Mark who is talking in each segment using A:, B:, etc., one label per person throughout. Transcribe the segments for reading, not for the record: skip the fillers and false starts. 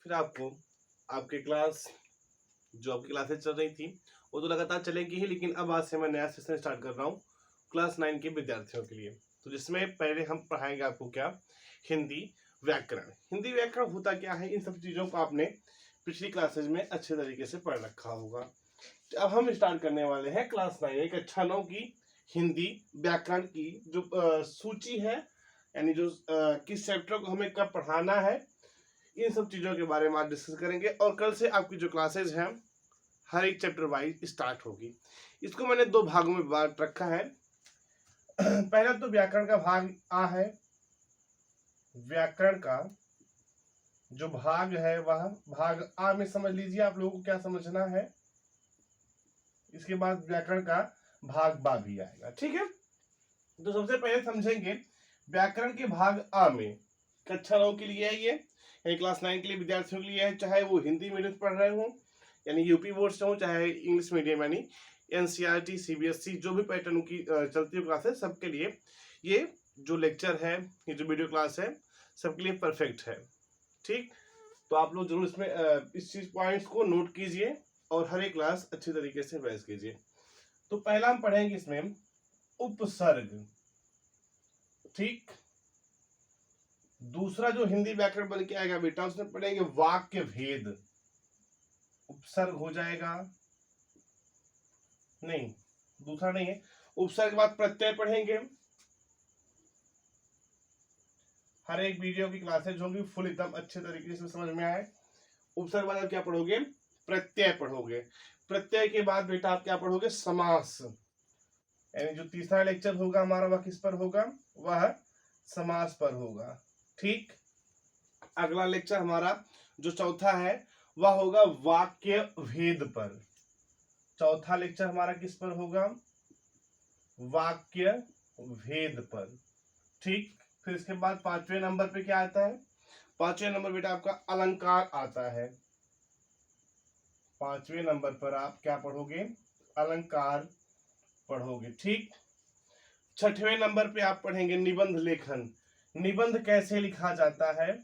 A: फिर आपको आपके क्लास जो आपकी क्लासेस चल रही थी वो तो लगातार चलेंगी ही, लेकिन अब आज से मैं नया सेशन स्टार्ट कर रहा हूँ क्लास 9 के विद्यार्थियों के लिए। तो जिसमें पहले हम पढ़ाएंगे आपको क्या, हिंदी व्याकरण। हिंदी व्याकरण होता क्या है, इन सब चीज़ों को आपने पिछली क्लासेज में अच्छे तरीके से पढ़ रखा होगा। तो अब हम स्टार्ट करने वाले हैं क्लास 9 एक अच्छा 9 की हिंदी व्याकरण की जो सूची है, यानी जो किस चैप्टर को हमें कब पढ़ाना है, इन सब चीज़ों के बारे में आज डिस्कस करेंगे। और कल से आपकी जो क्लासेज हैं हर एक चैप्टर वाइज स्टार्ट होगी। इसको मैंने दो भागों में बांट रखा है। पहला तो व्याकरण का भाग आ है, व्याकरण का जो भाग है वह भाग आ में समझ लीजिए आप लोगों को क्या समझना है। इसके बाद व्याकरण का भाग बा भी आएगा, ठीक है। तो सबसे पहले समझेंगे व्याकरण के भाग आ में। कक्षा 9 के लिए है ये, यानी क्लास 9 के लिए विद्यार्थियों के लिए है, चाहे वो हिंदी मीडियम पढ़ रहे हो यानी यूपी बोर्ड से हो, चाहे इंग्लिश मीडियम यानी एनसीईआरटी सीबीएसई जो भी पैटर्न की चलती हो क्लास है, सबके लिए ये जो लेक्चर है, ये जो वीडियो क्लास है, सबके लिए परफेक्ट है, ठीक। तो आप लोग जरूर इसमें इस चीज पॉइंट्स को नोट कीजिए और हर एक क्लास अच्छी तरीके से बहस कीजिए। तो पहला हम पढ़ेंगे इसमें उपसर्ग, ठीक। दूसरा जो हिंदी व्याकरण बन के आएगा बेटा, उसमें पढ़ेंगे वाक्य भेद। उपसर्ग हो जाएगा, नहीं दूसरा नहीं है, उपसर्ग के बाद प्रत्यय पढ़ेंगे। हर एक वीडियो की क्लासेज होंगी फुल एकदम अच्छे तरीके से समझ में आए। उपसर्ग बाद क्या पढ़ोगे, प्रत्यय पढ़ोगे। प्रत्यय के बाद बेटा आप क्या पढ़ोगे, समास, यानी जो तीसरा लेक्चर होगा हमारा वह किस पर होगा, वह समास पर होगा, ठीक। अगला लेक्चर हमारा जो चौथा है वह होगा वाक्य भेद पर। चौथा लेक्चर हमारा किस पर होगा, वाक्य भेद पर, ठीक। फिर इसके बाद पांचवें नंबर पे क्या आता है, पांचवें नंबर बेटा आपका अलंकार आता है। पांचवें नंबर पर आप क्या पढ़ोगे, अलंकार पढ़ोगे, ठीक। छठवें नंबर पे आप पढ़ेंगे निबंध लेखन। निबंध कैसे लिखा जाता है,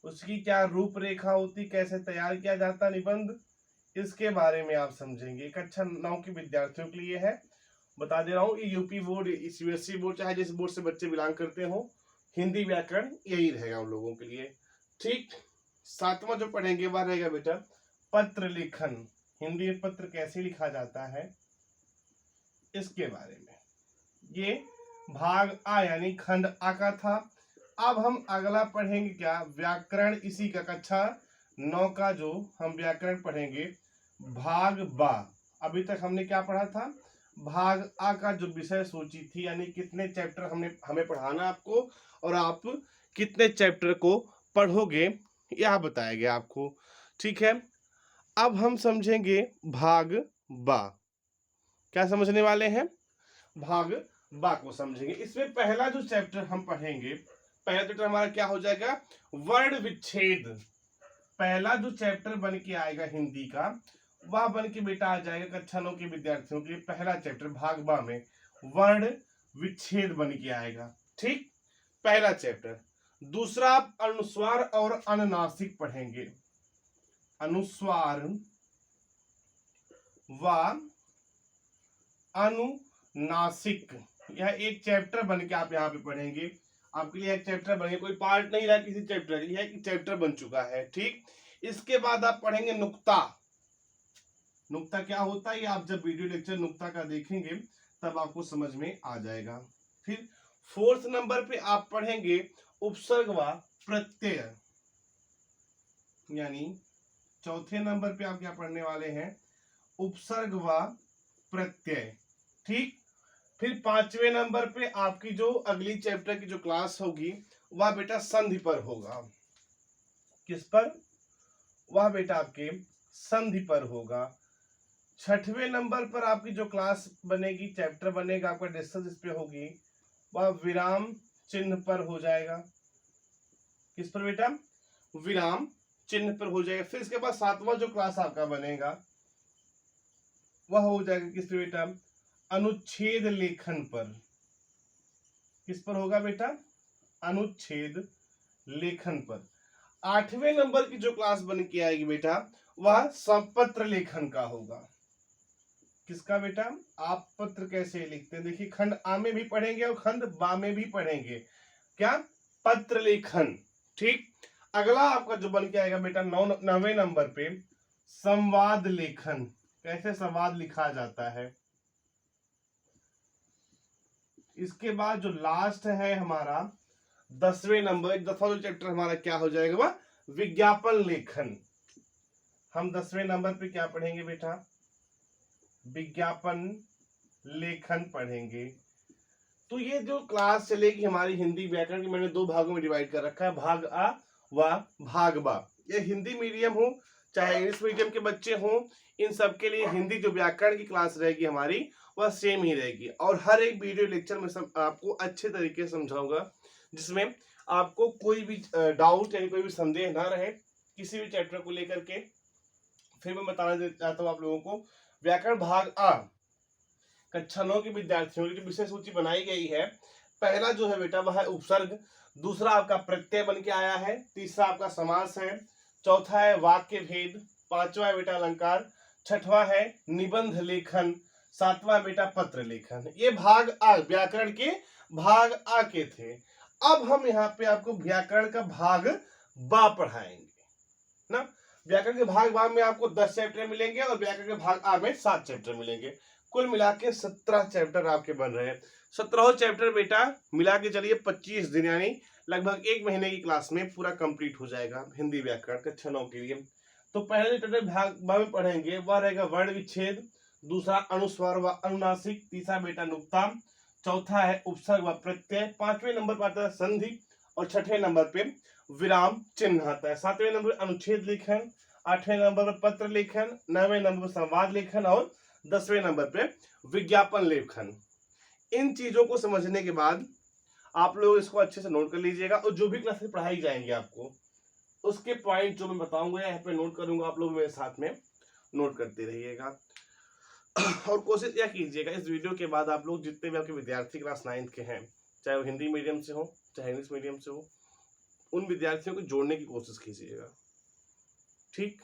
A: उसकी क्या रूपरेखा होती, कैसे तैयार किया जाता निबंध, इसके बारे में आप समझेंगे। कक्षा 9 के विद्यार्थियों के लिए है, बता दे रहा हूँ। ये यूपी बोर्ड, सीबीएसई बोर्ड, चाहे जिस बोर्ड से बच्चे बिलोंग करते हो, हिंदी व्याकरण यही रहेगा उन लोगों के लिए, ठीक। सातवां जो पढ़ेंगे वह रहेगा बेटा पत्र लेखन। हिंदी में पत्र कैसे लिखा जाता है इसके बारे में। ये भाग आ यानी खंड आ का था। अब हम अगला पढ़ेंगे क्या, व्याकरण, इसी का कक्षा 9 का जो हम व्याकरण पढ़ेंगे भाग बा। अभी तक हमने क्या पढ़ा था, भाग आ का जो विषय सूची थी, यानी कितने चैप्टर हमें पढ़ाना आपको और आप कितने चैप्टर को पढ़ोगे यह बताया गया आपको, ठीक है। अब हम समझेंगे भाग बा। क्या समझने वाले हैं, भाग बा को समझेंगे। इसमें पहला जो चैप्टर हम पढ़ेंगे, पहला चैप्टर हमारा क्या हो जाएगा, वर्ण विच्छेद। पहला जो चैप्टर बन के आएगा हिंदी का, वह बन के बेटा आ जाएगा कक्षा 9 के विद्यार्थियों के लिए पहला चैप्टर भाग बा में वर्ण विच्छेद बन के आएगा, ठीक, पहला चैप्टर। दूसरा आप अनुस्वार और अनुनासिक पढ़ेंगे। अनुस्वार व अनुनासिक, यह एक चैप्टर बन के आप यहाँ पे पढ़ेंगे। आपके लिए एक चैप्टर बनेगा, कोई पार्ट नहीं रहा किसी चैप्टर के लिए, एक चैप्टर बन चुका है, ठीक। इसके बाद आप पढ़ेंगे नुक्ता। नुक्ता क्या होता है, ये आप जब वीडियो लेक्चर नुक्ता का देखेंगे तब आपको समझ में आ जाएगा। फिर फोर्थ नंबर पे आप पढ़ेंगे उपसर्ग व प्रत्यय, यानी चौथे नंबर पे आप क्या पढ़ने वाले हैं, उपसर्ग व प्रत्यय, ठीक। फिर पांचवें नंबर पे आपकी जो अगली चैप्टर की जो क्लास होगी वह बेटा संधि पर होगा। किस पर, वह बेटा आपके संधि पर होगा। छठवें नंबर पर आपकी जो क्लास बनेगी, चैप्टर बनेगा आपका, डिस्कस इस पे होगी, वह विराम चिन्ह पर हो जाएगा। किस पर बेटा, विराम चिन्ह पर हो जाएगा। फिर इसके बाद सातवां जो क्लास आपका बनेगा वह हो जाएगा किस पे बेटा, अनुच्छेद लेखन पर। किस पर होगा बेटा, अनुच्छेद लेखन पर। 8वें नंबर की जो क्लास बन के आएगी बेटा वह संपत्र लेखन का होगा। किसका बेटा? आप पत्र कैसे लिखते हैं, देखिए खंड आ में भी पढ़ेंगे और खंड बा में भी पढ़ेंगे। क्या? पत्र लेखन। ठीक। अगला आपका जो बन के आएगा बेटा 9वें नंबर पे संवाद लेखन। कैसे संवाद लिखा जाता है। इसके बाद जो लास्ट है हमारा 10वें नंबर, 10वां जो चैप्टर हमारा क्या हो जाएगा वह विज्ञापन लेखन। हम 10वें नंबर पे क्या पढ़ेंगे बेटा? विज्ञापन लेखन पढ़ेंगे। तो ये जो क्लास चलेगी हमारी हिंदी व्याकरण की, मैंने 2 भागों में डिवाइड कर रखा है, भाग आ व भाग बा। ये हिंदी मीडियम हो चाहे इंग्लिश मीडियम के बच्चे हों, इन सब के लिए हिंदी जो व्याकरण की क्लास रहेगी हमारी वह सेम ही रहेगी। और हर एक वीडियो लेक्चर में आपको अच्छे तरीके से समझाऊंगा, जिसमें आपको कोई भी डाउट यानी कोई भी संदेह ना रहे किसी भी चैप्टर को लेकर के। फिर मैं बताना चाहता हूँ आप लोगों को, व्याकरण भाग आ कक्षा 9 के विद्यार्थियों की जो विषय सूची बनाई गई है, पहला जो है बेटा वह है उपसर्ग, दूसरा आपका प्रत्यय बन के आया है, तीसरा आपका समास है, चौथा है वाक्य भेद, पांचवा है बेटा अलंकार, छठवां है निबंध लेखन, सातवां बेटा पत्र लेखन। ये भाग आ व्याकरण के भाग आ के थे। अब हम यहाँ पे आपको व्याकरण का भाग बा पढ़ाएंगे ना। व्याकरण के भाग बा में आपको 10 चैप्टर मिलेंगे और व्याकरण के भाग आ में 7 चैप्टर मिलेंगे। कुल मिला के 17 चैप्टर आपके बन रहे हैं। 17 चैप्टर बेटा मिला के चलिए 25 दिन यानी लगभग 1 महीने की क्लास में पूरा कंप्लीट हो जाएगा हिंदी व्याकरण कक्षा 9 के लिए। तो पहले चैप्टर भाग बा में पढ़ेंगे वह रहेगा वर्ण विच्छेद, दूसरा अनुस्वार व अनुनासिक, तीसरा बेटा नुक्ता, चौथा है उपसर्ग व प्रत्यय, 5वें नंबर पर आता है संधि और 6ठे नंबर पे विराम चिन्ह आता है, 7वें नंबर अनुच्छेद लेखन, 8वें नंबर पर पत्र लेखन, 9वें नंबर पर संवाद लेखन और 10वें नंबर पे विज्ञापन लेखन। इन चीजों को समझने के बाद आप लोग इसको अच्छे से नोट कर लीजिएगा और जो भी क्लासेस पढ़ाई जाएंगी आपको उसके पॉइंट जो मैं बताऊंगा यहाँ पे नोट करूंगा, आप लोग मेरे साथ में नोट करते रहिएगा। और कोशिश यह कीजिएगा इस वीडियो के बाद आप लोग जितने भी आपके विद्यार्थी क्लास 9th के हैं, चाहे वो हिंदी मीडियम से हो चाहे इंग्लिश मीडियम से हो, उन विद्यार्थियों को जोड़ने की कोशिश कीजिएगा। ठीक।